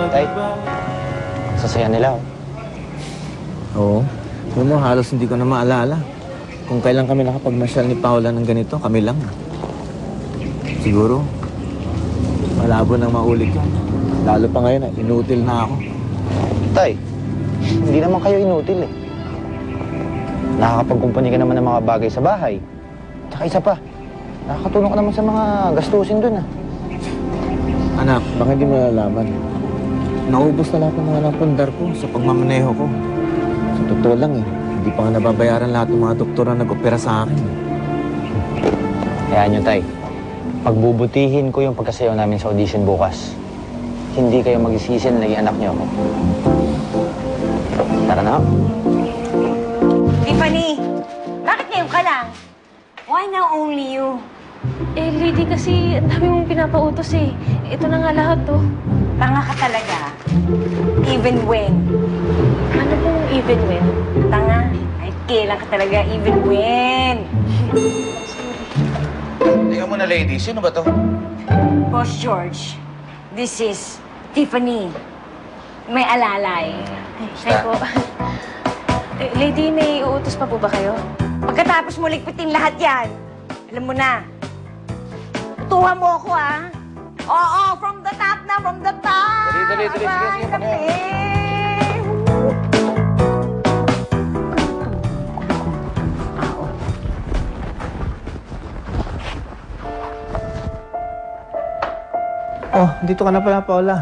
Tay, sasaya nila, oh. Oo. Alam mo, halos hindi ko na maalala. Kung kailan kami nakapagmasyal ni Paula ng ganito, kami lang. Siguro, malabo nang maulit yun. Lalo pa ngayon, inutil na ako. Tay, hindi naman kayo inutil, eh. Nakakapagkumpani ka naman ng mga bagay sa bahay. Tsaka isa pa, nakakatulong ka naman sa mga gastusin dun, ah. Anak, baka hindi mo nalalaman. Naubos na lahat ng mga napundar ko sa pagmamaneho ko. Sa totoo lang, eh. Hindi pa nga nababayaran lahat ng mga doktor na nag-opera sa akin. Kaya nyo, Tay. Pagbubutihin ko yung pagkasayaw namin sa audition bukas. Hindi kayo mag-isisi na naging anak nyo ako. Tara na. Tiffany, bakit ngayon ka lang? Why now only you? Eh, lady, kasi ang dami mong pinapautos eh. Ito na nga lahat, oh. Tanga ka talaga. Even when. Ano pong even when? Tanga. Ay, kailan ka talaga even when. Teka muna, lady. Sino ba to? Boss George, this is Tiffany. May alalay. Ay po. Eh, lady, may uutos pa po ba kayo? Pagkatapos mo ligpitin lahat yan, alam mo na, utuhan mo ako, ah. Oo, from the top na, from the top. Dali. Sige. Oh, dito ka na pala, Paula.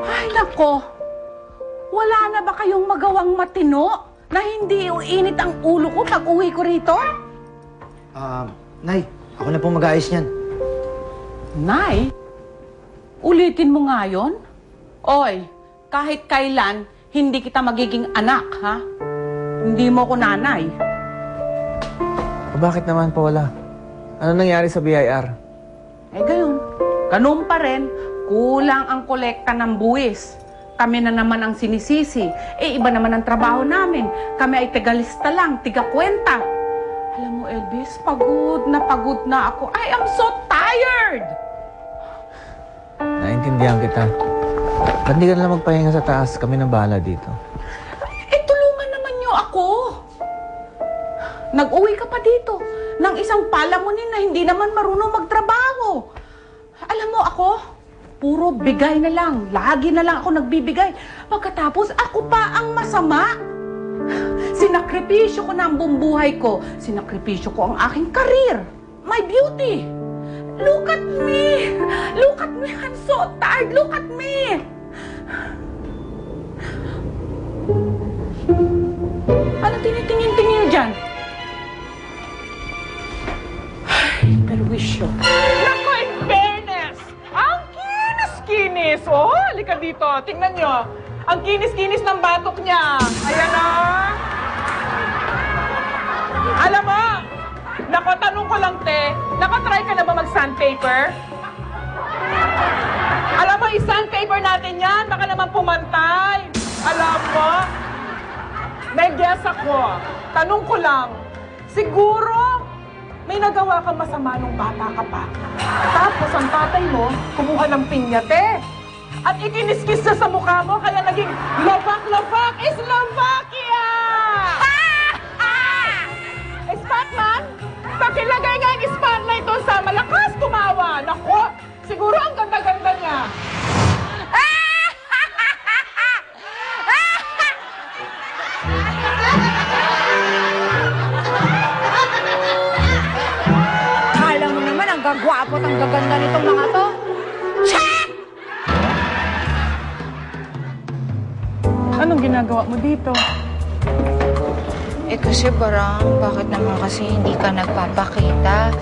Ay, nako! Wala na ba kayong magawang matino na hindi uinit ang ulo ko pag uwi ko rito? Nay, ako na pong mag-aayos niyan. Nay? Ulitin mo nga yun? Oy, kahit kailan, hindi kita magiging anak, ha? Hindi mo ko nanay. O bakit naman, Paula? Ano nangyari sa BIR? Eh, gayon. Ganun pa rin, kulang ang kolekta ng buwis. Kami na naman ang sinisisi. Eh, iba naman ang trabaho namin. Kami ay tigalista lang, tiga-kwenta. Alam mo, Elvis, pagod na ako. I am so tired! Naintindihan kita. Ba't di ka na magpahinga sa taas? Kami na bahala dito. Eh, tulungan naman niyo ako. Nag-uwi ka pa dito ng isang palamunin na hindi naman marunong magtrabaho. Alam mo ako, puro bigay na lang. Lagi na lang ako nagbibigay. Pagkatapos, ako pa ang masama. Sinakripisyo ko na ang buong buhay ko. Sinakripisyo ko ang aking career. My beauty. Look at me. Look at me. I'm so tired. Look at me. Ano tinitingin-tingin dyan? Ay, perwisyo. Naku, in fairness! Ang kinis-kinis! Oh, halika dito. Tingnan nyo. Ang kinis-kinis ng batok niya. Ayan o. Alam mo, naku, tanong ko lang, te. Nakatry ka na ba mag-sandpaper? Alam mo, i-sandpaper natin yan. Baka naman pumantay. Alam mo, may guess ako. Tanong ko lang, siguro may nagawa kang masama nung bata ka pa. Tapos ang tatay mo, kumuha ng pinyate. At ikiniskis sa mukha mo, kaya naging Lovak is Slovakia! Spotman, pakilagay nga yung spotlight doon sa malakas tumawa. Nako, siguro ang ganda-ganda niya. Kala mo naman ang gagwapo at ang gaganda nitong mga to. Check! Anong ginagawa mo dito? Eh kasi parang, bakit naman kasi hindi ka nagpapakita?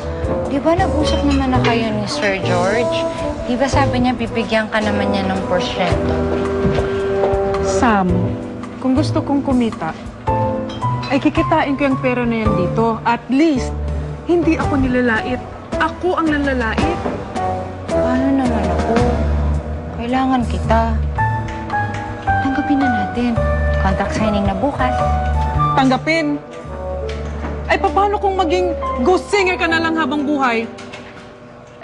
Di ba nag-usap naman na kayo ni Sir George? Di ba sabi niya bibigyan ka naman niya ng porsyento? Sam, kung gusto kong kumita, ay kikitain ko yung pera na yan dito. At least, hindi ako nilalait. Ako ang nalalait. Paano naman ako? Kailangan kita. Tanggapin na natin. Contract signing na bukas. Tanggapin. Ay, paano kung maging ghost singer ka na lang habang buhay?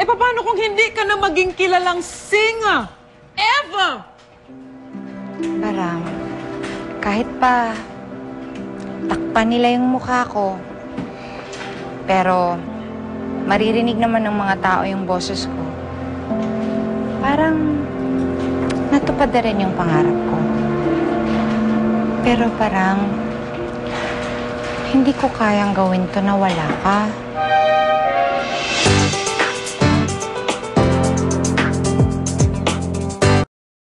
Eh, paano kung hindi ka na maging kilalang singer? Ever! Parang, kahit pa takpan nila yung mukha ko, pero maririnig naman ng mga tao yung boses ko. Parang natupad na rin yung pangarap ko. Pero parang hindi ko kayang gawin to na wala ka.